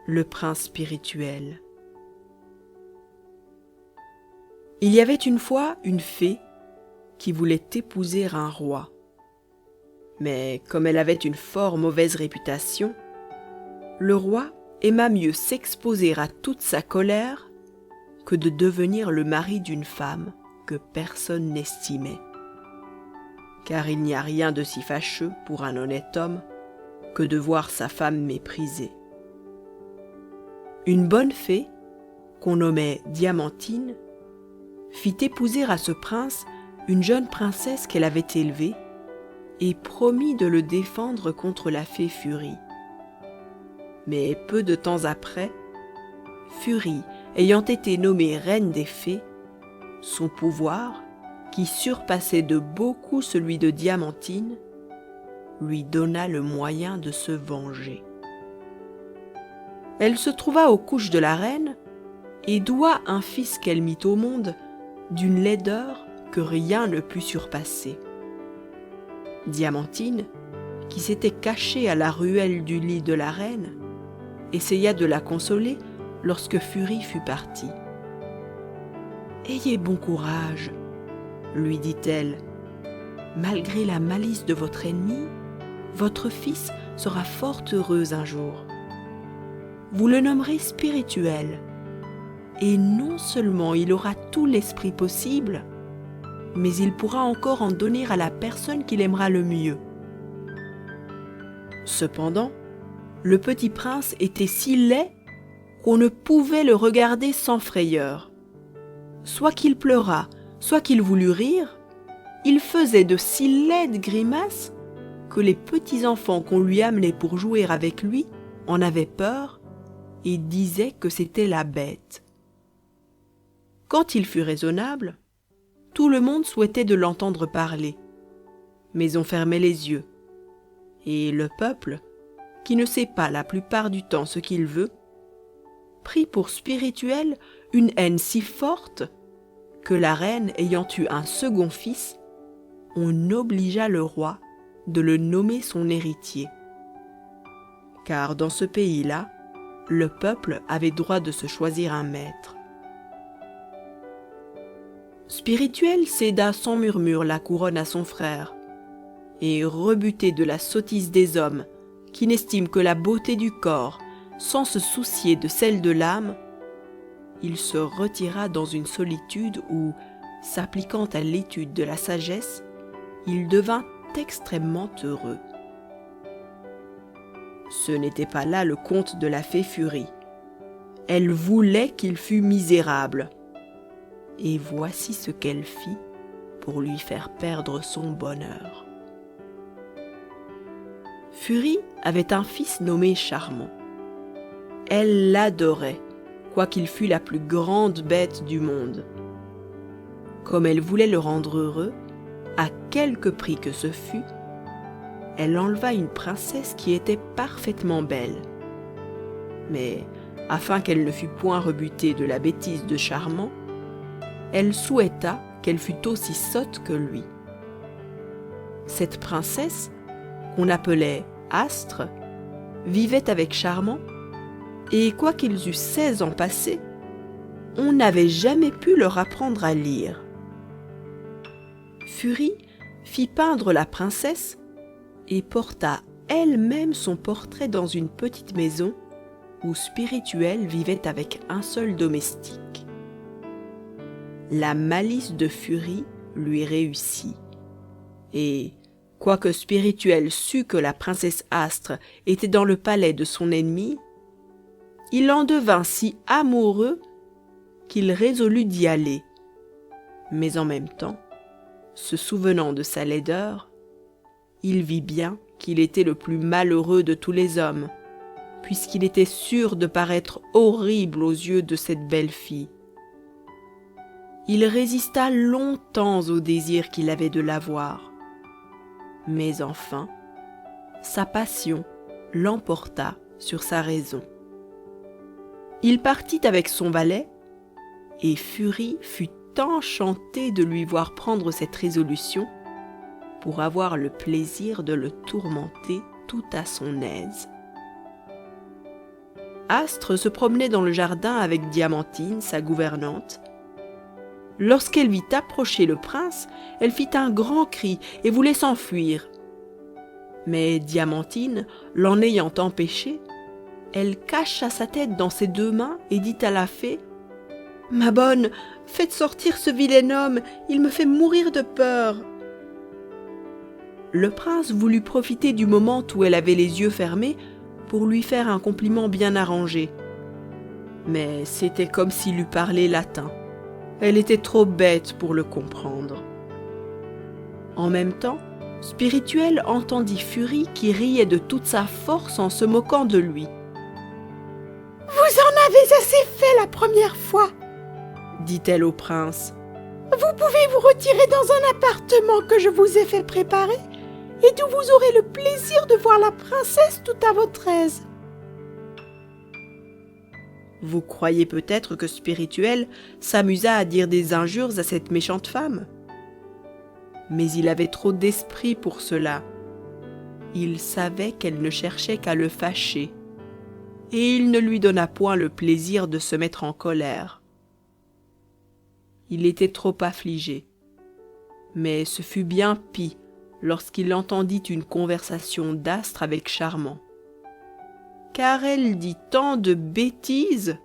le prince spirituel. Il y avait une fois une fée qui voulait épouser un roi. Mais comme elle avait une fort mauvaise réputation, le roi aima mieux s'exposer à toute sa colère que de devenir le mari d'une femme que personne n'estimait. Car il n'y a rien de si fâcheux pour un honnête homme que de voir sa femme méprisée. Une bonne fée, qu'on nommait Diamantine, fit épouser à ce prince une jeune princesse qu'elle avait élevée et promit de le défendre contre la fée Furie. Mais peu de temps après, Furie ayant été nommée reine des fées, son pouvoir, qui surpassait de beaucoup celui de Diamantine, lui donna le moyen de se venger. Elle se trouva aux couches de la reine et doua un fils qu'elle mit au monde d'une laideur que rien ne put surpasser. Diamantine, qui s'était cachée à la ruelle du lit de la reine, essaya de la consoler lorsque Furie fut partie. « Ayez bon courage, lui dit-elle. Malgré la malice de votre ennemi, votre fils sera fort heureux un jour. Vous le nommerez spirituel, et non seulement il aura tout l'esprit possible, mais il pourra encore en donner à la personne qu'il aimera le mieux. » Cependant, le petit prince était si laid qu'on ne pouvait le regarder sans frayeur. Soit qu'il pleurât, soit qu'il voulût rire, il faisait de si laides grimaces que les petits enfants qu'on lui amenait pour jouer avec lui en avaient peur et disaient que c'était la bête. Quand il fut raisonnable, tout le monde souhaitait de l'entendre parler, mais on fermait les yeux, et le peuple, qui ne sait pas la plupart du temps ce qu'il veut, prit pour spirituel une haine si forte que la reine ayant eu un second fils, on obligea le roi de le nommer son héritier. Car dans ce pays-là, le peuple avait droit de se choisir un maître. Spirituel céda sans murmure la couronne à son frère, et rebuté de la sottise des hommes qui n'estiment que la beauté du corps sans se soucier de celle de l'âme, il se retira dans une solitude où, s'appliquant à l'étude de la sagesse, il devint extrêmement heureux. Ce n'était pas là le compte de la fée Furie. Elle voulait qu'il fût misérable. Et voici ce qu'elle fit pour lui faire perdre son bonheur. Furie avait un fils nommé Charmant. Elle l'adorait, quoiqu'il fût la plus grande bête du monde. Comme elle voulait le rendre heureux, à quelque prix que ce fût, elle enleva une princesse qui était parfaitement belle. Mais, afin qu'elle ne fût point rebutée de la bêtise de Charmant, elle souhaita qu'elle fût aussi sotte que lui. Cette princesse, qu'on appelait Astre, vivait avec Charmant, et quoiqu'ils eussent 16 ans passés, on n'avait jamais pu leur apprendre à lire. Furie fit peindre la princesse et porta elle-même son portrait dans une petite maison où Spirituel vivait avec un seul domestique. La malice de Furie lui réussit, et, quoique Spirituel sût que la princesse Astre était dans le palais de son ennemi, il en devint si amoureux qu'il résolut d'y aller. Mais en même temps, se souvenant de sa laideur, il vit bien qu'il était le plus malheureux de tous les hommes, puisqu'il était sûr de paraître horrible aux yeux de cette belle fille. Il résista longtemps au désir qu'il avait de la voir. Mais enfin, sa passion l'emporta sur sa raison. Il partit avec son valet, et Furie fut enchantée de lui voir prendre cette résolution pour avoir le plaisir de le tourmenter tout à son aise. Astre se promenait dans le jardin avec Diamantine, sa gouvernante. Lorsqu'elle vit approcher le prince, elle fit un grand cri et voulait s'enfuir. Mais Diamantine, l'en ayant empêchée, elle cacha sa tête dans ses 2 mains et dit à la fée: « Ma bonne, faites sortir ce vilain homme, il me fait mourir de peur. » Le prince voulut profiter du moment où elle avait les yeux fermés pour lui faire un compliment bien arrangé. Mais c'était comme s'il eût parlé latin. Elle était trop bête pour le comprendre. En même temps, Spirituel entendit Furie qui riait de toute sa force en se moquant de lui. « Vous en avez assez fait la première fois, » dit-elle au prince. « Vous pouvez vous retirer dans un appartement que je vous ai fait préparer et d'où vous aurez le plaisir de voir la princesse tout à votre aise. » Vous croyez peut-être que Spirituel s'amusa à dire des injures à cette méchante femme? Mais il avait trop d'esprit pour cela. Il savait qu'elle ne cherchait qu'à le fâcher, et il ne lui donna point le plaisir de se mettre en colère. Il était trop affligé, mais ce fut bien pis lorsqu'il entendit une conversation d'Astre avec Charmant. Car elle dit tant de bêtises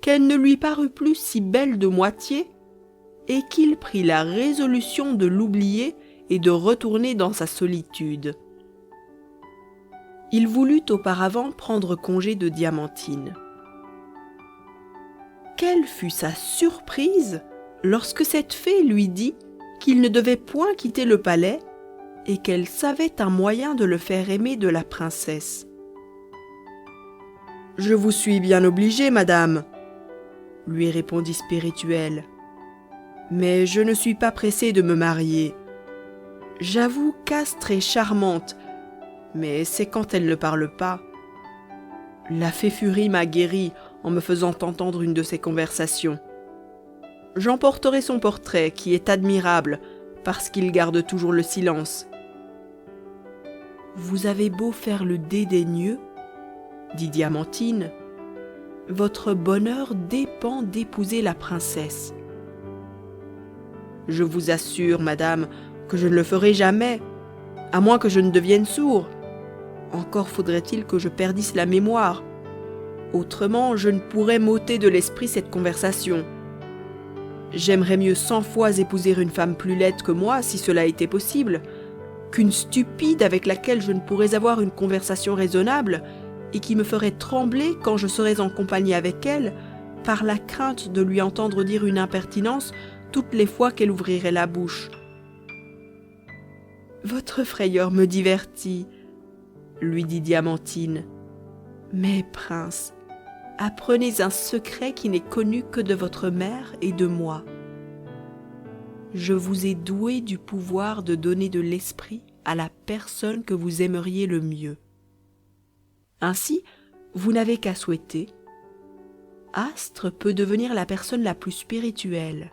qu'elle ne lui parut plus si belle de moitié et qu'il prit la résolution de l'oublier et de retourner dans sa solitude. Il voulut auparavant prendre congé de Diamantine. Quelle fut sa surprise lorsque cette fée lui dit qu'il ne devait point quitter le palais et qu'elle savait un moyen de le faire aimer de la princesse. « Je vous suis bien obligé, madame, » lui répondit Spirituel. « Mais je ne suis pas pressé de me marier. J'avoue qu'Astre est charmante, mais c'est quand elle ne parle pas. La fée Furie m'a guéri en me faisant entendre une de ses conversations. J'emporterai son portrait, qui est admirable, parce qu'il garde toujours le silence. » « Vous avez beau faire le dédaigneux, » dit Diamantine, « votre bonheur dépend d'épouser la princesse. » « Je vous assure, madame, que je ne le ferai jamais, à moins que je ne devienne sourd. Encore faudrait-il que je perdisse la mémoire. Autrement, je ne pourrais m'ôter de l'esprit cette conversation. J'aimerais mieux 100 fois épouser une femme plus laide que moi, si cela était possible, qu'une stupide avec laquelle je ne pourrais avoir une conversation raisonnable et qui me ferait trembler quand je serais en compagnie avec elle, par la crainte de lui entendre dire une impertinence toutes les fois qu'elle ouvrirait la bouche. »« Votre frayeur me divertit, » lui dit Diamantine. « Mais, prince, apprenez un secret qui n'est connu que de votre mère et de moi. Je vous ai doué du pouvoir de donner de l'esprit à la personne que vous aimeriez le mieux. Ainsi, vous n'avez qu'à souhaiter. Astre peut devenir la personne la plus spirituelle.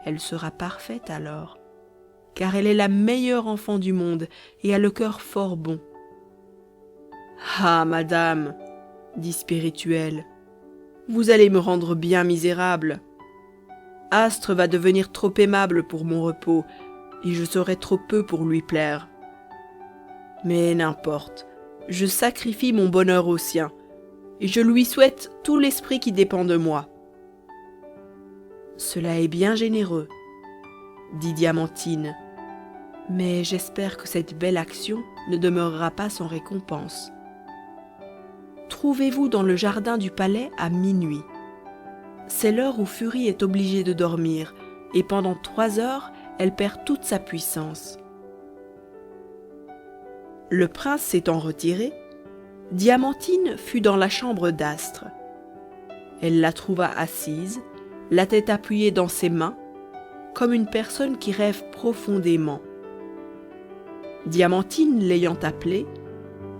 Elle sera parfaite alors, car elle est la meilleure enfant du monde et a le cœur fort bon. »« Ah, madame, dit Spirituel, vous allez me rendre bien misérable. Astre va devenir trop aimable pour mon repos, et je serai trop peu pour lui plaire. Mais n'importe, je sacrifie mon bonheur au sien, et je lui souhaite tout l'esprit qui dépend de moi. »« Cela est bien généreux, dit Diamantine, mais j'espère que cette belle action ne demeurera pas sans récompense. Trouvez-vous dans le jardin du palais à minuit. C'est l'heure où Furie est obligée de dormir, et pendant 3 heures, elle perd toute sa puissance. » Le prince s'étant retiré, Diamantine fut dans la chambre d'Astre. Elle la trouva assise, la tête appuyée dans ses mains, comme une personne qui rêve profondément. Diamantine l'ayant appelée,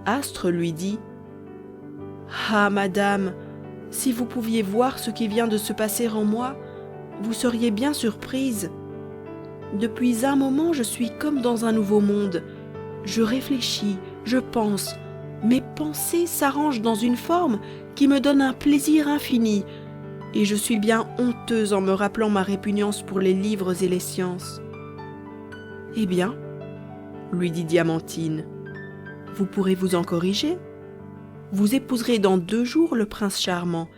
Astre lui dit « Ah, madame, si vous pouviez voir ce qui vient de se passer en moi, vous seriez bien surprise. Depuis un moment, je suis comme dans un nouveau monde. Je réfléchis, je pense, mes pensées s'arrangent dans une forme qui me donne un plaisir infini, et je suis bien honteuse en me rappelant ma répugnance pour les livres et les sciences. » « Eh bien, » lui dit Diamantine, « vous pourrez vous en corriger. Vous épouserez dans 2 jours le prince charmant,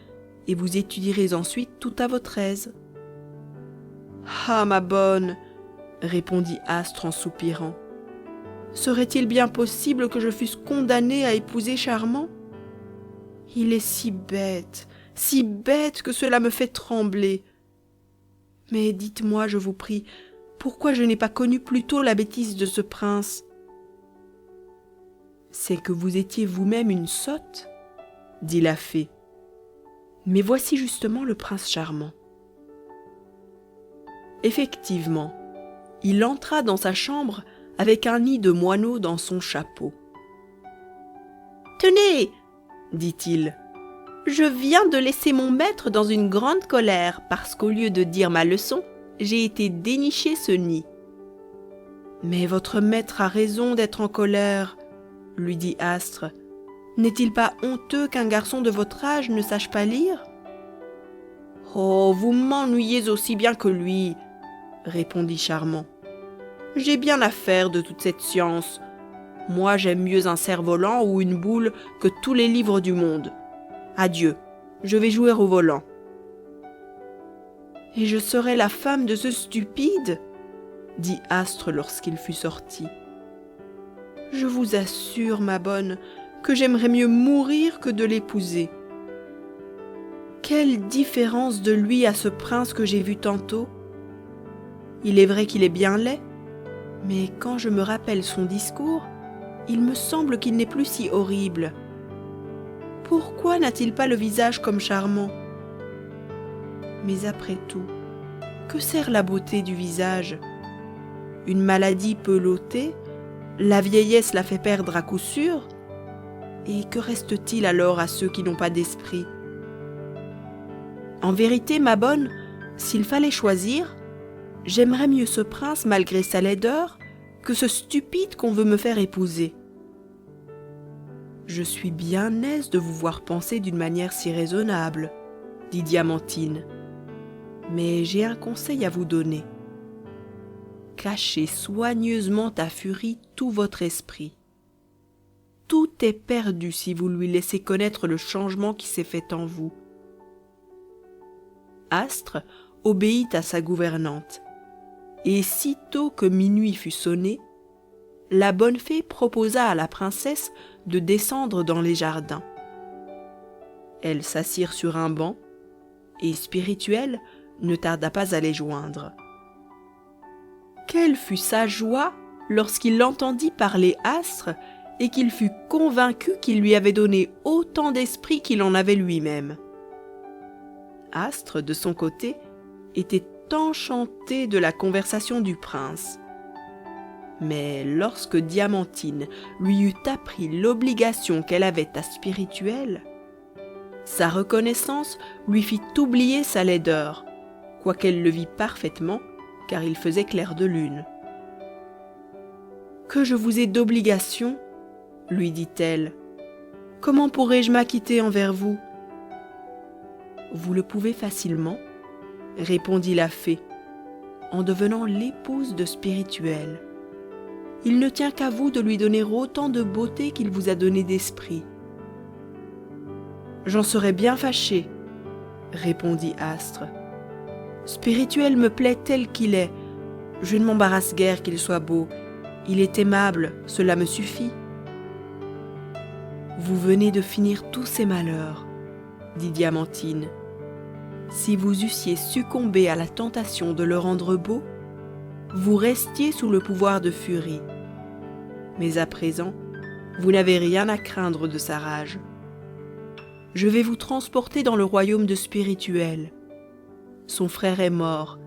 et vous étudierez ensuite tout à votre aise. »« Ah, ma bonne, » répondit Astre en soupirant, « serait-il bien possible que je fusse condamnée à épouser Charmant? Il est si bête que cela me fait trembler. Mais dites-moi, je vous prie, pourquoi je n'ai pas connu plus tôt la bêtise de ce prince? »« C'est que vous étiez vous-même une sotte, » dit la fée. « Mais voici justement le prince charmant. » Effectivement, il entra dans sa chambre avec un nid de moineaux dans son chapeau. « Tenez, dit-il, je viens de laisser mon maître dans une grande colère parce qu'au lieu de dire ma leçon, j'ai été dénicher ce nid. »« Mais votre maître a raison d'être en colère, » lui dit Astre. « N'est-il pas honteux qu'un garçon de votre âge ne sache pas lire ?»« Oh, vous m'ennuyez aussi bien que lui, » répondit Charmant. « J'ai bien affaire de toute cette science. Moi, j'aime mieux un cerf-volant ou une boule que tous les livres du monde. Adieu, je vais jouer au volant. »« Et je serai la femme de ce stupide ?» dit Astre lorsqu'il fut sorti. « Je vous assure, ma bonne, que j'aimerais mieux mourir que de l'épouser. Quelle différence de lui à ce prince que j'ai vu tantôt! Il est vrai qu'il est bien laid, mais quand je me rappelle son discours, il me semble qu'il n'est plus si horrible. Pourquoi n'a-t-il pas le visage comme Charmant? Mais après tout, que sert la beauté du visage? Une maladie peut l'ôter, la vieillesse la fait perdre à coup sûr, et que reste-t-il alors à ceux qui n'ont pas d'esprit? En vérité, ma bonne, s'il fallait choisir, j'aimerais mieux ce prince malgré sa laideur que ce stupide qu'on veut me faire épouser. » « Je suis bien aise de vous voir penser d'une manière si raisonnable, » dit Diamantine. « Mais j'ai un conseil à vous donner. Cachez soigneusement à Furie tout votre esprit. Tout est perdu si vous lui laissez connaître le changement qui s'est fait en vous. » Astre obéit à sa gouvernante, et sitôt que minuit fut sonné, la bonne fée proposa à la princesse de descendre dans les jardins. Elles s'assirent sur un banc, et Spirituel ne tarda pas à les joindre. Quelle fut sa joie lorsqu'il entendit parler Astre et qu'il fut convaincu qu'il lui avait donné autant d'esprit qu'il en avait lui-même. Astre, de son côté, était enchanté de la conversation du prince. Mais lorsque Diamantine lui eut appris l'obligation qu'elle avait à Spirituel, sa reconnaissance lui fit oublier sa laideur, quoiqu'elle le vît parfaitement, car il faisait clair de lune. « Que je vous ai d'obligation, lui dit-elle, comment pourrais-je m'acquitter envers vous? »« Vous le pouvez facilement, répondit la fée, en devenant l'épouse de Spirituel. Il ne tient qu'à vous de lui donner autant de beauté qu'il vous a donné d'esprit. »« J'en serais bien fâchée, répondit Astre. Spirituel me plaît tel qu'il est. Je ne m'embarrasse guère qu'il soit beau. Il est aimable, cela me suffit. »« Vous venez de finir tous ces malheurs, dit Diamantine. Si vous eussiez succombé à la tentation de le rendre beau, vous restiez sous le pouvoir de Furie. Mais à présent, vous n'avez rien à craindre de sa rage. Je vais vous transporter dans le royaume de Spirituel. Son frère est mort,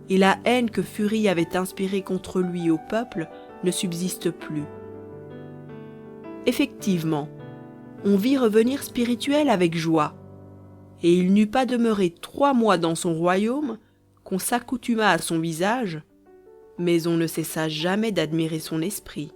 et la haine que Furie avait inspirée contre lui au peuple ne subsiste plus. Effectivement, on vit revenir Spirituel avec joie, et il n'eut pas demeuré 3 mois dans son royaume qu'on s'accoutuma à son visage, mais on ne cessa jamais d'admirer son esprit.